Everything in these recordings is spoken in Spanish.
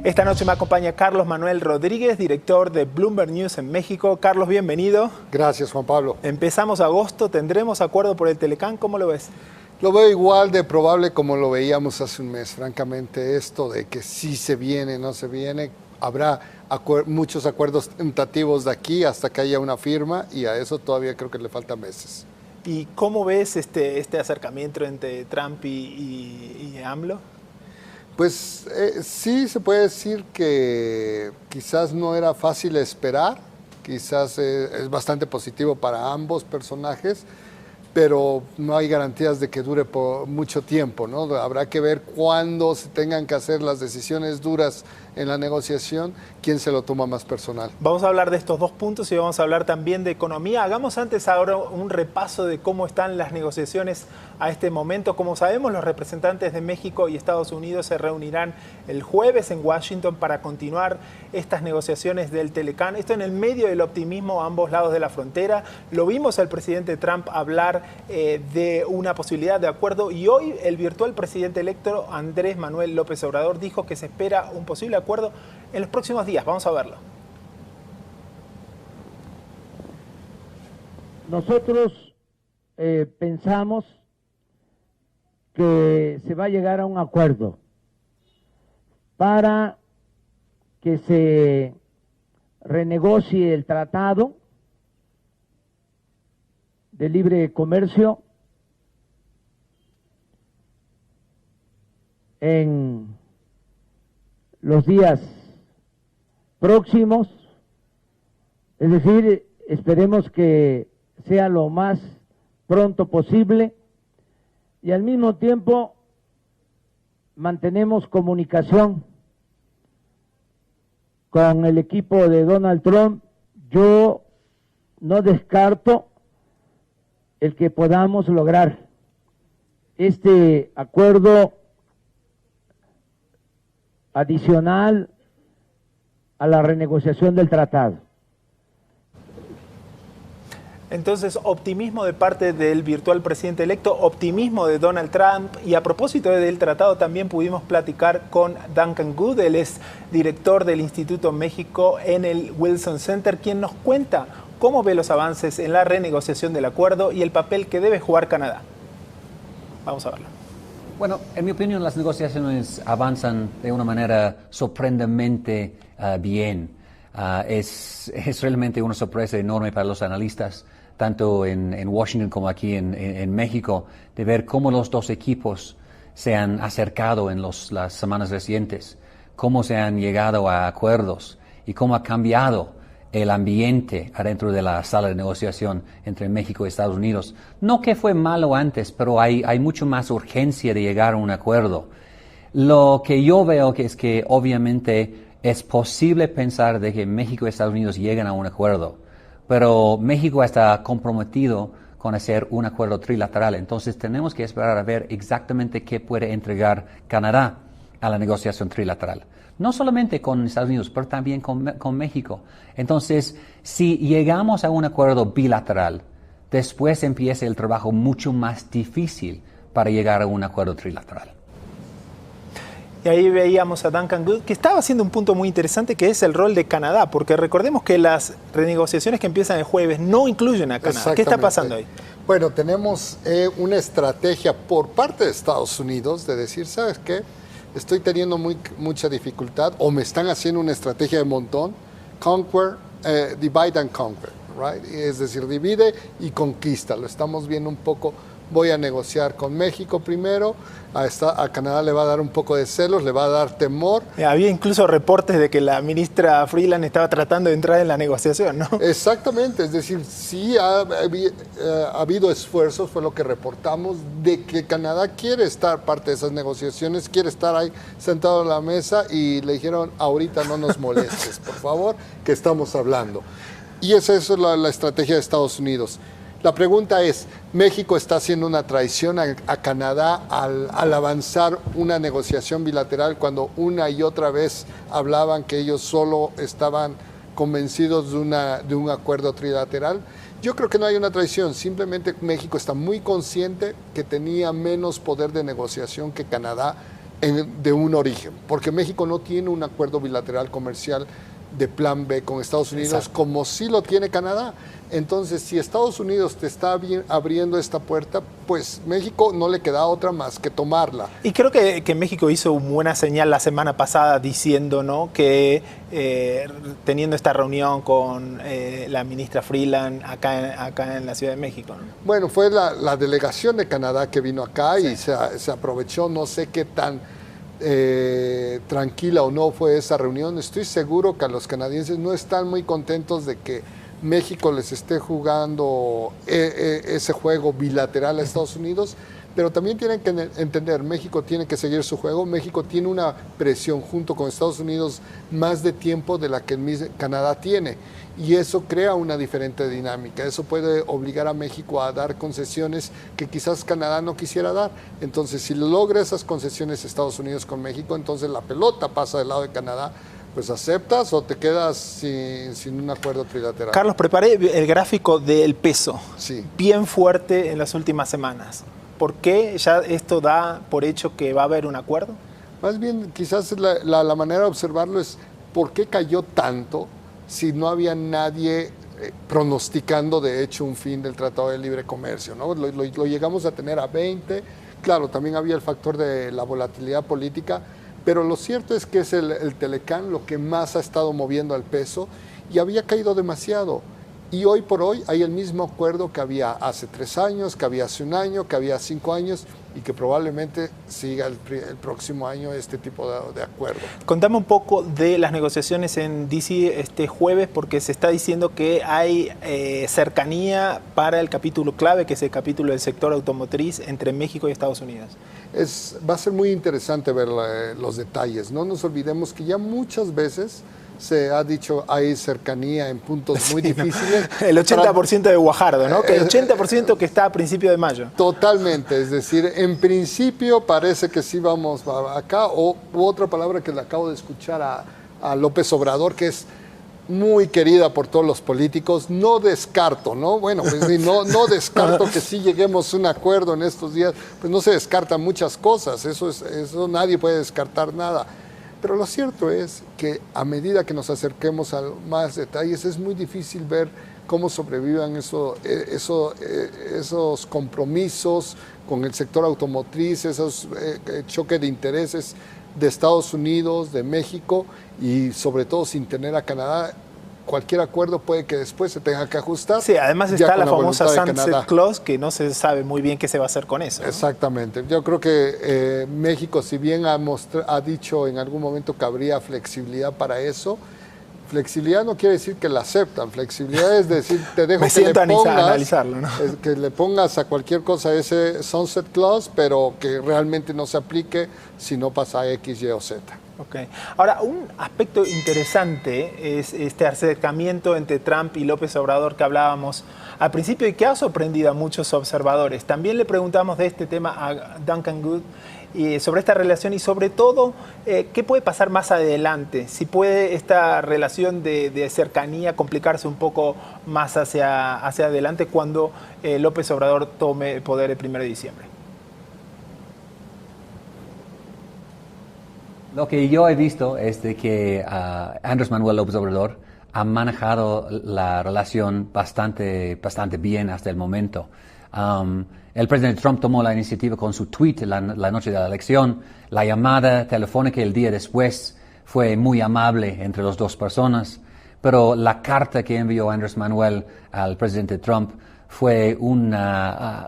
Esta noche me acompaña Carlos Manuel Rodríguez, director de Bloomberg News en México. Carlos, bienvenido. Gracias, Juan Pablo. Empezamos agosto, ¿tendremos acuerdo por el Telecán? ¿Cómo lo ves? Lo veo igual de probable como lo veíamos hace un mes. Francamente, esto de que sí se viene, no se viene, habrá muchos acuerdos tentativos de aquí hasta que haya una firma y a eso todavía creo que le faltan meses. ¿Y cómo ves este acercamiento entre Trump y AMLO? Pues sí se puede decir que quizás no era fácil esperar, quizás es bastante positivo para ambos personajes, pero no hay garantías de que dure por mucho tiempo, ¿no? Habrá que ver cuándo se tengan que hacer las decisiones duras en la negociación, quién se lo toma más personal. Vamos a hablar de estos dos puntos y vamos a hablar también de economía. Hagamos antes ahora un repaso de cómo están las negociaciones a este momento. Como sabemos, los representantes de México y Estados Unidos se reunirán el jueves en Washington para continuar estas negociaciones del Telecán. Esto en el medio del optimismo a ambos lados de la frontera. Lo vimos al presidente Trump hablar de una posibilidad de acuerdo y hoy el virtual presidente electo Andrés Manuel López Obrador dijo que se espera un posible acuerdo en los próximos días. Vamos a verlo. Nosotros pensamos que se va a llegar a un acuerdo para que se renegocie el tratado de libre comercio en los días próximos, es decir, esperemos que sea lo más pronto posible y al mismo tiempo mantenemos comunicación con el equipo de Donald Trump. Yo no descarto el que podamos lograr este acuerdo adicional a la renegociación del tratado. Entonces, optimismo de parte del virtual presidente electo, optimismo de Donald Trump. Y a propósito del tratado, también pudimos platicar con Duncan Good, él es director del Instituto México en el Wilson Center, quien nos cuenta cómo ve los avances en la renegociación del acuerdo y el papel que debe jugar Canadá. Vamos a verlo. Bueno, en mi opinión, las negociaciones avanzan de una manera sorprendentemente bien. Es realmente una sorpresa enorme para los analistas, tanto en Washington como aquí en México, de ver cómo los dos equipos se han acercado en las semanas recientes, cómo se han llegado a acuerdos y cómo ha cambiado el ambiente adentro de la sala de negociación entre México y Estados Unidos. No que fue malo antes, pero hay mucho más urgencia de llegar a un acuerdo. Lo que yo veo es que obviamente es posible pensar de que México y Estados Unidos lleguen a un acuerdo, pero México está comprometido con hacer un acuerdo trilateral. Entonces tenemos que esperar a ver exactamente qué puede entregar Canadá a la negociación trilateral. No solamente con Estados Unidos, pero también con México. Entonces, si llegamos a un acuerdo bilateral, después empieza el trabajo mucho más difícil para llegar a un acuerdo trilateral. Y ahí veíamos a Duncan Good, que estaba haciendo un punto muy interesante, que es el rol de Canadá, porque recordemos que las renegociaciones que empiezan el jueves no incluyen a Canadá. ¿Qué está pasando ahí? Bueno, tenemos una estrategia por parte de Estados Unidos de decir, ¿sabes qué? Estoy teniendo mucha dificultad o me están haciendo una estrategia de montón, divide and conquer, right? Es decir, divide y conquista. Lo estamos viendo un poco. Voy a negociar con México primero, a Canadá le va a dar un poco de celos, le va a dar temor. Había incluso reportes de que la ministra Freeland estaba tratando de entrar en la negociación, ¿no? Exactamente, es decir, sí ha habido esfuerzos, fue lo que reportamos, de que Canadá quiere estar parte de esas negociaciones, quiere estar ahí sentado en la mesa y le dijeron, ahorita no nos molestes, por favor, que estamos hablando. Y esa es la estrategia de Estados Unidos. La pregunta es, ¿México está haciendo una traición a Canadá al avanzar una negociación bilateral cuando una y otra vez hablaban que ellos solo estaban convencidos de un acuerdo trilateral? Yo creo que no hay una traición, simplemente México está muy consciente que tenía menos poder de negociación que Canadá de un origen, porque México no tiene un acuerdo bilateral comercial de plan B con Estados Unidos. Exacto. Como sí lo tiene Canadá. Entonces, si Estados Unidos te está abriendo esta puerta, pues México no le queda otra más que tomarla. Y creo que México hizo una buena señal la semana pasada diciendo, ¿no?, que teniendo esta reunión con la ministra Freeland acá en la Ciudad de México, ¿no? Bueno, fue la delegación de Canadá que vino acá, sí, y se aprovechó, no sé qué tan tranquila o no fue esa reunión. Estoy seguro que a los canadienses no están muy contentos de que México les esté jugando ese juego bilateral a Estados Unidos, pero también tienen que entender, México tiene que seguir su juego. México tiene una presión junto con Estados Unidos más de tiempo de la que Canadá tiene, y eso crea una diferente dinámica. Eso puede obligar a México a dar concesiones que quizás Canadá no quisiera dar. Entonces, si logra esas concesiones Estados Unidos con México, entonces la pelota pasa del lado de Canadá. Pues aceptas o te quedas sin un acuerdo trilateral. Carlos, preparé el gráfico del peso, sí, bien fuerte en las últimas semanas. ¿Por qué ya esto da por hecho que va a haber un acuerdo? Más bien, quizás la manera de observarlo es por qué cayó tanto si no había nadie pronosticando de hecho un fin del Tratado de Libre Comercio, ¿no? Lo llegamos a tener a 20, claro, también había el factor de la volatilidad política, pero lo cierto es que es el Telecán lo que más ha estado moviendo al peso y había caído demasiado. Y hoy por hoy hay el mismo acuerdo que había hace 3 años, que había hace 1 año, que había 5 años y que probablemente siga el próximo año este tipo de acuerdo. Contame un poco de las negociaciones en DC este jueves, porque se está diciendo que hay cercanía para el capítulo clave, que es el capítulo del sector automotriz entre México y Estados Unidos. Va a ser muy interesante ver los detalles. No nos olvidemos que ya muchas veces se ha dicho hay cercanía en puntos muy difíciles. ¿No? El 80% de Guajardo, ¿no? Que el 80% que está a principio de mayo. Totalmente, es decir, en principio parece que sí vamos acá, u otra palabra que le acabo de escuchar a López Obrador, que es muy querida por todos los políticos. No descarto, ¿no? Bueno, pues no descarto que sí lleguemos a un acuerdo en estos días, pues no se descartan muchas cosas, eso nadie puede descartar nada. Pero lo cierto es que a medida que nos acerquemos a más detalles, es muy difícil ver cómo sobrevivan esos compromisos con el sector automotriz, esos choques de intereses de Estados Unidos, de México y sobre todo sin tener a Canadá. Cualquier acuerdo puede que después se tenga que ajustar. Sí, además está la famosa Sunset Clause, que no se sabe muy bien qué se va a hacer con eso, ¿no? Exactamente. Yo creo que México, si bien ha dicho en algún momento que habría flexibilidad para eso, flexibilidad no quiere decir que la aceptan. Flexibilidad es decir, te dejo analizarlo, ¿no? Que le pongas a cualquier cosa ese Sunset Clause, pero que realmente no se aplique si no pasa X, Y o Z. Okay. Ahora, un aspecto interesante es este acercamiento entre Trump y López Obrador que hablábamos al principio y que ha sorprendido a muchos observadores. También le preguntamos de este tema a Duncan Good y sobre esta relación y sobre todo qué puede pasar más adelante, si puede esta relación de cercanía complicarse un poco más hacia adelante cuando López Obrador tome el poder el 1 de diciembre. Lo que yo he visto es de que Andrés Manuel López Obrador ha manejado la relación bastante bien hasta el momento. El presidente Trump tomó la iniciativa con su tweet la noche de la elección. La llamada telefónica el día después fue muy amable entre las dos personas, pero la carta que envió Andrés Manuel al presidente Trump fue una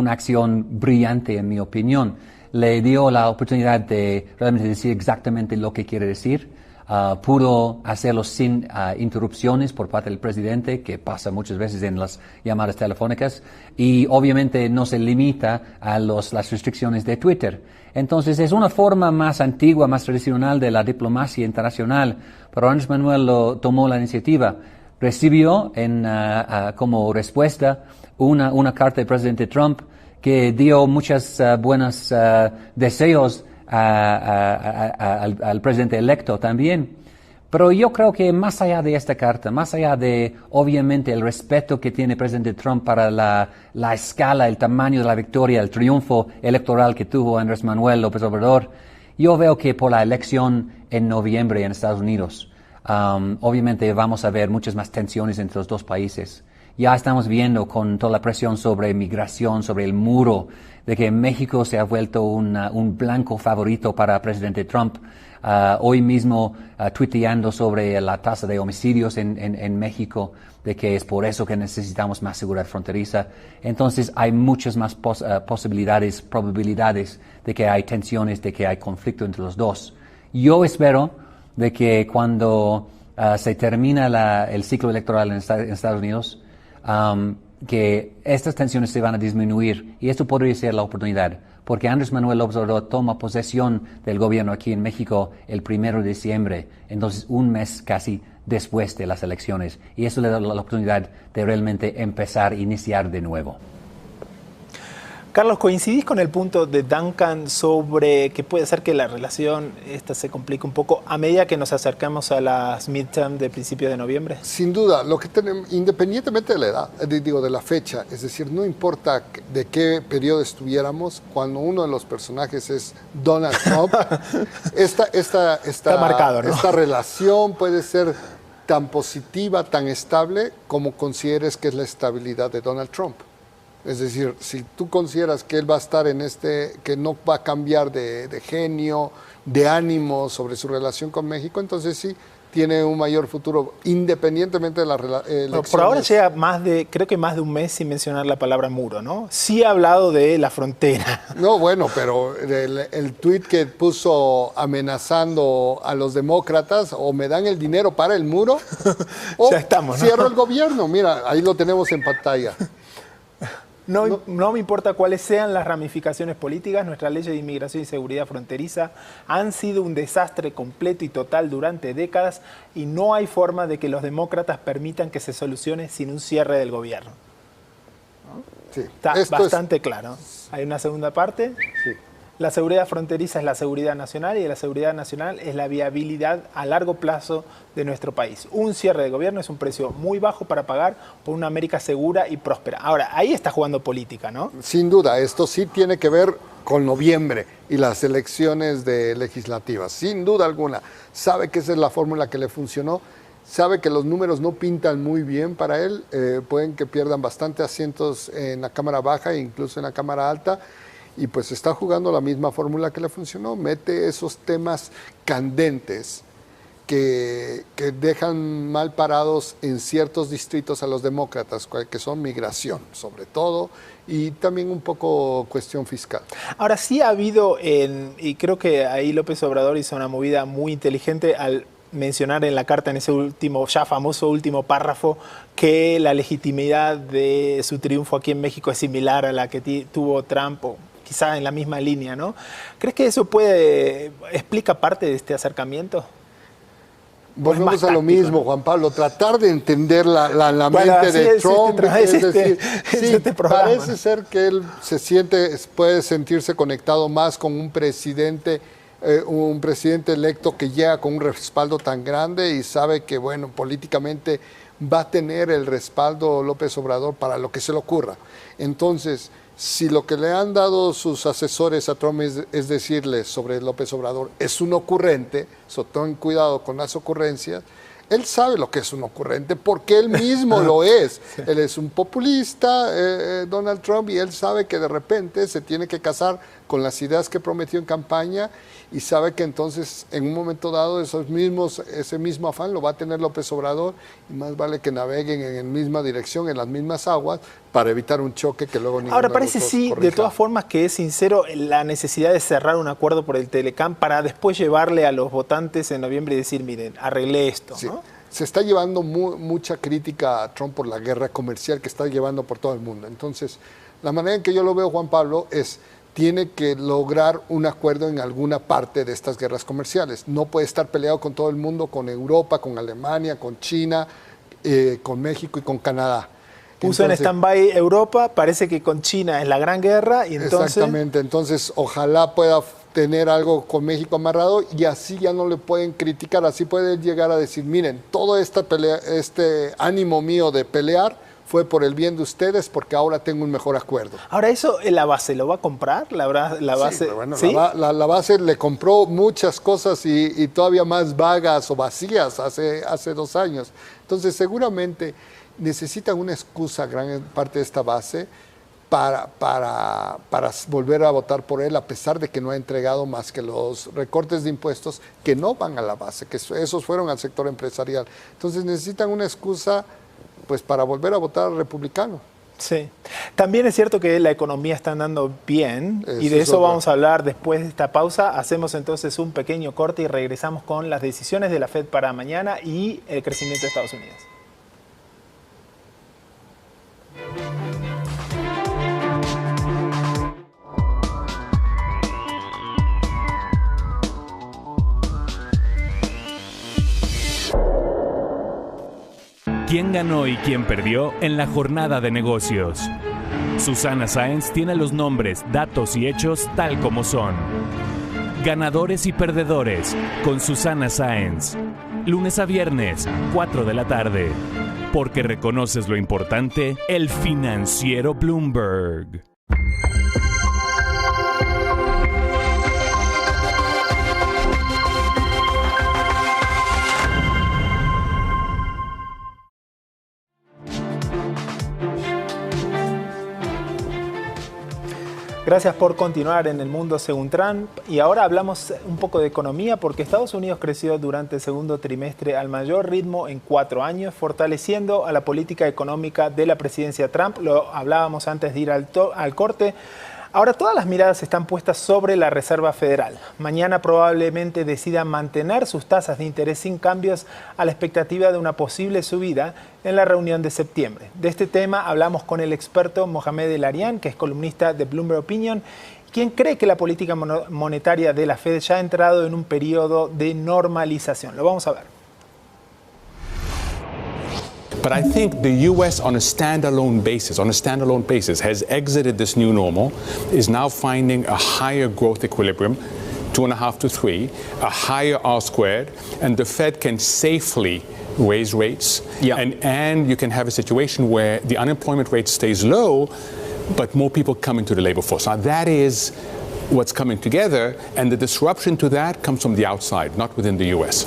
acción brillante, en mi opinión. Le dio la oportunidad de realmente decir exactamente lo que quiere decir. Pudo hacerlo sin interrupciones por parte del presidente, que pasa muchas veces en las llamadas telefónicas, y obviamente no se limita a las restricciones de Twitter. Entonces es una forma más antigua, más tradicional de la diplomacia internacional, pero Andrés Manuel tomó la iniciativa. Recibió como respuesta una carta del presidente Trump que dio muchos buenos deseos al presidente electo también. Pero yo creo que más allá de esta carta, más allá de, obviamente, el respeto que tiene el presidente Trump para la escala, el tamaño de la victoria, el triunfo electoral que tuvo Andrés Manuel López Obrador, Yo veo que por la elección en noviembre en Estados Unidos, obviamente vamos a ver muchas más tensiones entre los dos países. Ya estamos viendo con toda la presión sobre migración, sobre el muro, de que México se ha vuelto un blanco favorito para el presidente Trump. Hoy mismo tuiteando sobre la tasa de homicidios en México, de que es por eso que necesitamos más seguridad fronteriza. Entonces hay muchas más probabilidades de que hay tensiones, de que hay conflicto entre los dos. Yo espero de que cuando se termina el ciclo electoral en Estados Unidos, que estas tensiones se van a disminuir, y esto podría ser la oportunidad, porque Andrés Manuel López Obrador toma posesión del gobierno aquí en México el 1 de diciembre, entonces un mes casi después de las elecciones, y eso le da la oportunidad de realmente iniciar de nuevo. Carlos, ¿coincidís con el punto de Duncan sobre que puede ser que la relación esta se complique un poco a medida que nos acercamos a las midterm de principios de noviembre? Sin duda, lo que tenemos, independientemente de la edad, de la fecha, es decir, no importa de qué periodo estuviéramos, cuando uno de los personajes es Donald Trump, Está marcado, ¿no? Esta relación puede ser tan positiva, tan estable, como consideres que es la estabilidad de Donald Trump. Es decir, si tú consideras que él va a estar que no va a cambiar de genio, de ánimo sobre su relación con México, entonces sí tiene un mayor futuro, independientemente de la elección. Por ahora llega creo que más de un mes sin mencionar la palabra muro, ¿no? Sí ha hablado de la frontera. No, bueno, pero el tuit que puso amenazando a los demócratas, o me dan el dinero para el muro, o ya estamos, ¿no? Cierro el gobierno. Mira, ahí lo tenemos en pantalla. No me importa cuáles sean las ramificaciones políticas, nuestras leyes de inmigración y seguridad fronteriza han sido un desastre completo y total durante décadas y no hay forma de que los demócratas permitan que se solucione sin un cierre del gobierno. ¿No? Sí. Está bastante claro. Hay una segunda parte. Sí. La seguridad fronteriza es la seguridad nacional y la seguridad nacional es la viabilidad a largo plazo de nuestro país. Un cierre de gobierno es un precio muy bajo para pagar por una América segura y próspera. Ahora, ahí está jugando política, ¿no? Sin duda, esto sí tiene que ver con noviembre y las elecciones legislativas. Sin duda alguna, sabe que esa es la fórmula que le funcionó. Sabe que los números no pintan muy bien para él. Pueden que pierdan bastante asientos en la Cámara Baja e incluso en la Cámara Alta. Y pues está jugando la misma fórmula que le funcionó. Mete esos temas candentes que dejan mal parados en ciertos distritos a los demócratas, que son migración, sobre todo, y también un poco cuestión fiscal. Ahora sí ha habido, y creo que ahí López Obrador hizo una movida muy inteligente al mencionar en la carta, en ese último, ya famoso último párrafo, que la legitimidad de su triunfo aquí en México es similar a la que tuvo Trump, o quizá en la misma línea, ¿no? ¿Crees que eso explica parte de este acercamiento? Volvemos a lo mismo, Juan Pablo, tratar de entender la mente de Trump. Parece ser que él puede sentirse conectado más con un presidente electo que llega con un respaldo tan grande y sabe que, bueno, políticamente va a tener el respaldo López Obrador para lo que se le ocurra. Entonces, si lo que le han dado sus asesores a Trump es decirle sobre López Obrador es un ocurrente, ten cuidado con las ocurrencias, él sabe lo que es un ocurrente porque él mismo lo es. Sí. Él es un populista, Donald Trump, y él sabe que de repente se tiene que casar con las ideas que prometió en campaña y sabe que entonces en un momento dado ese mismo afán lo va a tener López Obrador y más vale que naveguen en la misma dirección, en las mismas aguas, para evitar un choque que luego ninguno. Ahora parece sí, de todas formas, que es sincero la necesidad de cerrar un acuerdo por el Telecam para después llevarle a los votantes en noviembre y decir, miren, arreglé esto, sí. ¿no? Se está llevando mucha crítica a Trump por la guerra comercial que está llevando por todo el mundo. Entonces, la manera en que yo lo veo, Juan Pablo, tiene que lograr un acuerdo en alguna parte de estas guerras comerciales. No puede estar peleado con todo el mundo, con Europa, con Alemania, con China, con México y con Canadá. Puso en stand-by Europa, parece que con China es la gran guerra y entonces... Exactamente, entonces ojalá pueda tener algo con México amarrado y así ya no le pueden criticar, así puede llegar a decir, miren, todo este ánimo mío de pelear fue por el bien de ustedes porque ahora tengo un mejor acuerdo. Ahora eso, ¿la base lo va a comprar? La base, Sí, bueno, ¿sí? la base le compró muchas cosas y todavía más vagas o vacías hace 2 años. Entonces seguramente necesitan una excusa gran parte de esta base para volver a votar por él, a pesar de que no ha entregado más que los recortes de impuestos que no van a la base, que esos fueron al sector empresarial. Entonces necesitan una excusa pues para volver a votar al republicano. Sí. También es cierto que la economía está andando bien y de eso es vamos a hablar después de esta pausa. Hacemos entonces un pequeño corte y regresamos con las decisiones de la Fed para mañana y el crecimiento de Estados Unidos. ¿Quién ganó y quién perdió en la jornada de negocios? Susana Sáenz tiene los nombres, datos y hechos tal como son. Ganadores y perdedores con Susana Sáenz. Lunes a viernes, 4 de la tarde. Porque reconoces lo importante, el financiero Bloomberg. Gracias por continuar en El Mundo Según Trump. Y ahora hablamos un poco de economía porque Estados Unidos creció durante el segundo trimestre al mayor ritmo en 4 años, fortaleciendo a la política económica de la presidencia Trump. Lo hablábamos antes de ir al corte. Ahora todas las miradas están puestas sobre la Reserva Federal. Mañana probablemente decida mantener sus tasas de interés sin cambios a la expectativa de una posible subida en la reunión de septiembre. De este tema hablamos con el experto Mohamed El-Arian, que es columnista de Bloomberg Opinion, quien cree que la política monetaria de la Fed ya ha entrado en un periodo de normalización. Lo vamos a ver. But I think the U.S. on a standalone basis, has exited this new normal, is now finding a higher growth equilibrium, 2.5 to 3, a higher R squared, and the Fed can safely raise rates. Yeah. And you can have a situation where the unemployment rate stays low, but more people come into the labor force. Now that is what's coming together, and the disruption to that comes from the outside, not within the U.S.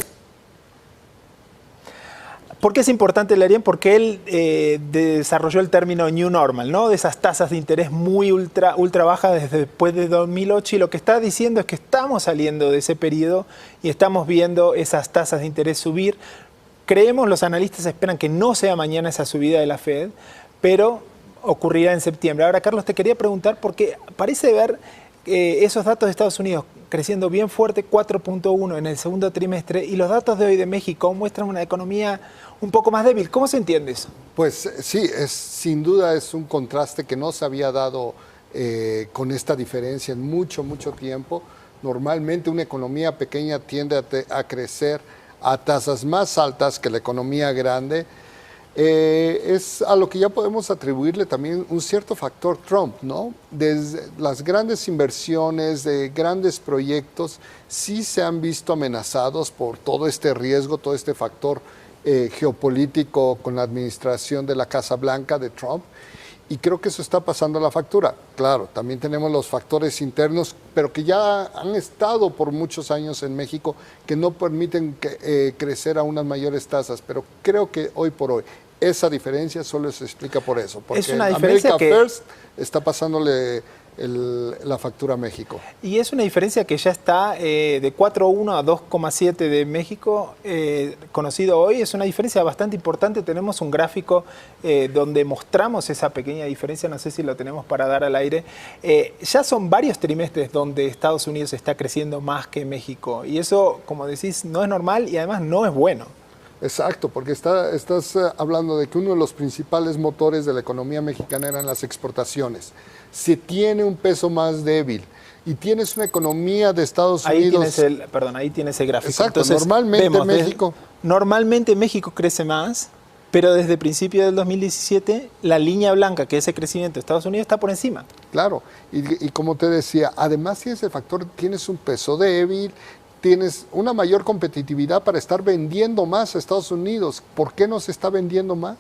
¿Por qué es importante El-Arian? Porque él desarrolló el término New Normal, ¿no? De esas tasas de interés muy ultra bajas desde después de 2008, y lo que está diciendo es que estamos saliendo de ese periodo y estamos viendo esas tasas de interés subir. Creemos, los analistas esperan que no sea mañana esa subida de la Fed, pero ocurrirá en septiembre. Ahora, Carlos, te quería preguntar, porque parece ver esos datos de Estados Unidos creciendo bien fuerte, 4.1 en el segundo trimestre, y los datos de hoy de México muestran una economía un poco más débil. ¿Cómo se entiende eso? Pues sí, sin duda es un contraste que no se había dado con esta diferencia en mucho tiempo. Normalmente una economía pequeña tiende a crecer a tasas más altas que la economía grande. Es a lo que ya podemos atribuirle también un cierto factor Trump, ¿no? Desde las grandes inversiones de grandes proyectos sí se han visto amenazados por todo este riesgo, todo este factor geopolítico con la administración de la Casa Blanca de Trump, y creo que eso está pasando la factura. Claro, también tenemos los factores internos, pero que ya han estado por muchos años en México, que no permiten crecer a unas mayores tasas, pero creo que hoy por hoy esa diferencia solo se explica por eso, porque es una diferencia America First está pasándole la factura a México. Y es una diferencia que ya está de 4.1 a 2.7 de México, conocido hoy. Es una diferencia bastante importante. Tenemos un gráfico donde mostramos esa pequeña diferencia, no sé si lo tenemos para dar al aire. Ya son varios trimestres donde Estados Unidos está creciendo más que México, y eso, como decís, no es normal y además no es bueno. Exacto, porque estás hablando de que uno de los principales motores de la economía mexicana eran las exportaciones. Se tiene un peso más débil y tienes una economía de Estados Unidos. Ahí tienes el gráfico. Exacto. Entonces, normalmente México crece más, pero desde principio del 2017 la línea blanca, que es el crecimiento de Estados Unidos, está por encima. Claro, y como te decía, además tienes el factor, tienes un peso débil, tienes una mayor competitividad para estar vendiendo más a Estados Unidos. ¿Por qué no se está vendiendo más?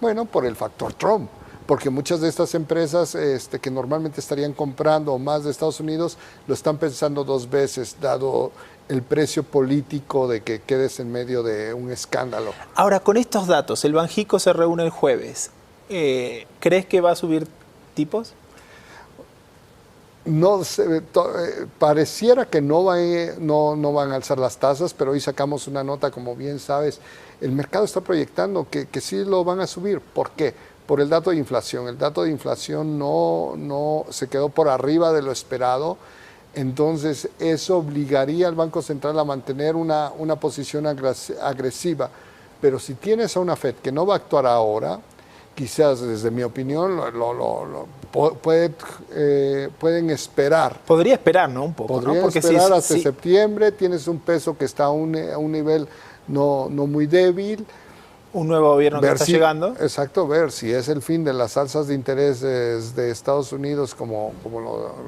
Bueno, por el factor Trump, porque muchas de estas empresas que normalmente estarían comprando más de Estados Unidos lo están pensando dos veces, dado el precio político de que quedes en medio de un escándalo. Ahora, con estos datos, el Banxico se reúne el jueves. ¿Crees que va a subir tipos? No pareciera que no van a alzar las tasas, pero hoy sacamos una nota, como bien sabes, el mercado está proyectando que sí lo van a subir. ¿Por qué? Por el dato de inflación. El dato de inflación no se quedó por arriba de lo esperado, entonces eso obligaría al Banco Central a mantener una posición agresiva. Pero si tienes a una Fed que no va a actuar ahora, quizás desde mi opinión pueden esperar. Podría esperar, ¿no? Un poco. Podrían ¿no? Porque esperar hasta si septiembre, tienes un peso que está a un nivel no muy débil. Un nuevo gobierno que está llegando. Exacto, ver si es el fin de las alzas de interés de Estados Unidos, como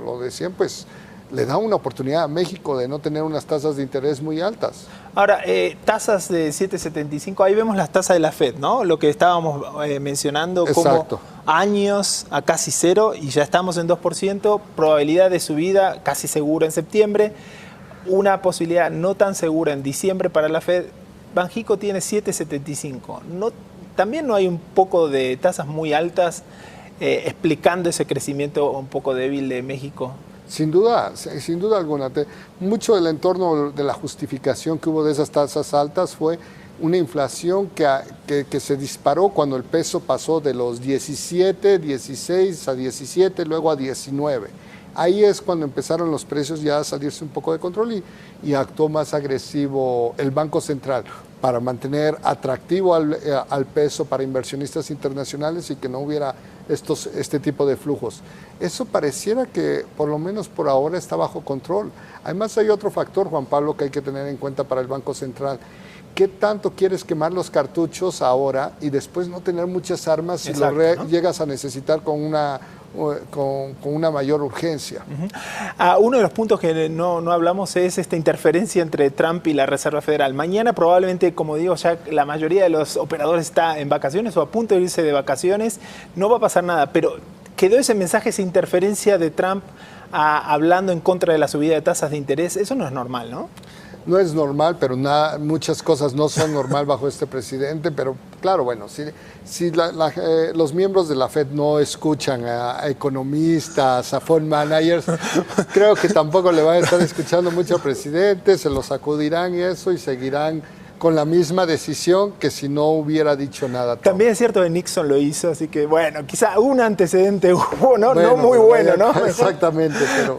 lo decían, pues le da una oportunidad a México de no tener unas tasas de interés muy altas. Ahora, tasas de 7,75, ahí vemos las tasas de la Fed, ¿no? Lo que estábamos mencionando como años a casi cero y ya estamos en 2%, probabilidad de subida casi segura en septiembre, una posibilidad no tan segura en diciembre para la Fed. Banxico tiene 7,75. ¿También no hay un poco de tasas muy altas explicando ese crecimiento un poco débil de México? Sin duda alguna. Mucho del entorno de la justificación que hubo de esas tasas altas fue una inflación que se disparó cuando el peso pasó de los 16 a 17, luego a 19. Ahí es cuando empezaron los precios ya a salirse un poco de control y actuó más agresivo el Banco Central para mantener atractivo al peso para inversionistas internacionales y que no hubiera este tipo de flujos. Eso pareciera que por lo menos por ahora está bajo control. Además hay otro factor, Juan Pablo, que hay que tener en cuenta para el Banco Central. ¿Qué tanto quieres quemar los cartuchos ahora y después no tener muchas armas si lo llegas a necesitar con una mayor urgencia? Uno de los puntos que no hablamos es esta interferencia entre Trump y la Reserva Federal. Mañana probablemente, como digo, ya la mayoría de los operadores está en vacaciones o a punto de irse de vacaciones. No va a pasar nada, pero quedó ese mensaje, esa interferencia de Trump hablando en contra de la subida de tasas de interés. Eso no es normal, ¿no? No es normal, pero muchas cosas no son normal bajo este presidente, pero claro, bueno, si los miembros de la Fed no escuchan a economistas, a fund managers, creo que tampoco le van a estar escuchando mucho al presidente, se lo sacudirán y eso y seguirán con la misma decisión que si no hubiera dicho nada. También es cierto que Nixon lo hizo, así que bueno, quizá un antecedente hubo, ¿no? No muy bueno, ¿no? Exactamente, pero...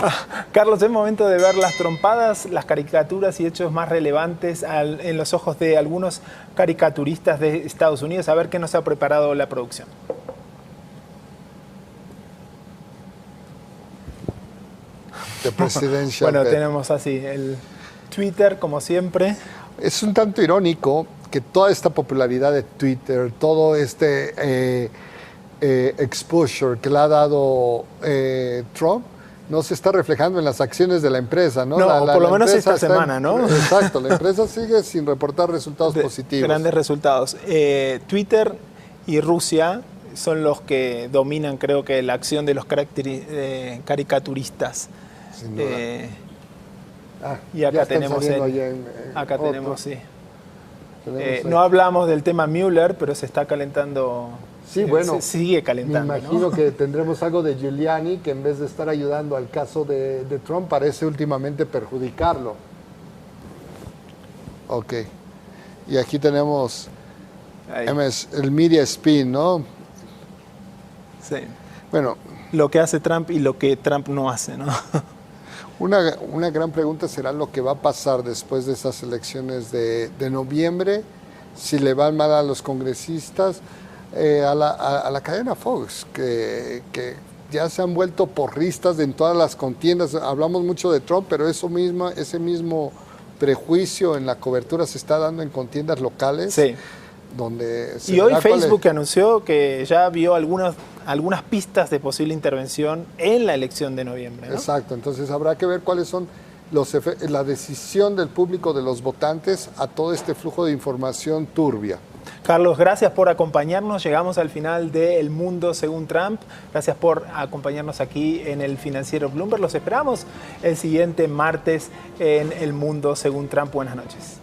Carlos, es momento de ver las trompadas, las caricaturas y hechos más relevantes en los ojos de algunos caricaturistas de Estados Unidos, a ver qué nos ha preparado la producción. Bueno, tenemos así el Twitter, como siempre. Es un tanto irónico que toda esta popularidad de Twitter, todo este exposure que le ha dado Trump, no se está reflejando en las acciones de la empresa, ¿no? No, por lo menos esta semana, ¿no? Exacto, la empresa sigue sin reportar resultados positivos. Grandes resultados. Twitter y Rusia son los que dominan, creo que, la acción de los caricaturistas. Sin duda. Y acá tenemos sí. No hablamos del tema Mueller, pero se está calentando. Sí, bueno, se sigue calentando. Me imagino que tendremos algo de Giuliani, que en vez de estar ayudando al caso de Trump, parece últimamente perjudicarlo. Ok. Y aquí tenemos el media spin, ¿no? Sí. Bueno. Lo que hace Trump y lo que Trump no hace, ¿no? Una gran pregunta será lo que va a pasar después de esas elecciones de noviembre, si le van mal a los congresistas, a la cadena Fox, que ya se han vuelto porristas en todas las contiendas. Hablamos mucho de Trump, pero ese mismo prejuicio en la cobertura se está dando en contiendas locales. Sí. Y hoy Facebook anunció que ya vio algunas pistas de posible intervención en la elección de noviembre, ¿no? Exacto, entonces habrá que ver cuáles son la decisión del público, de los votantes, a todo este flujo de información turbia. Carlos, gracias por acompañarnos. Llegamos al final de El Mundo Según Trump. Gracias por acompañarnos aquí en el Financiero Bloomberg. Los esperamos el siguiente martes en El Mundo Según Trump. Buenas noches.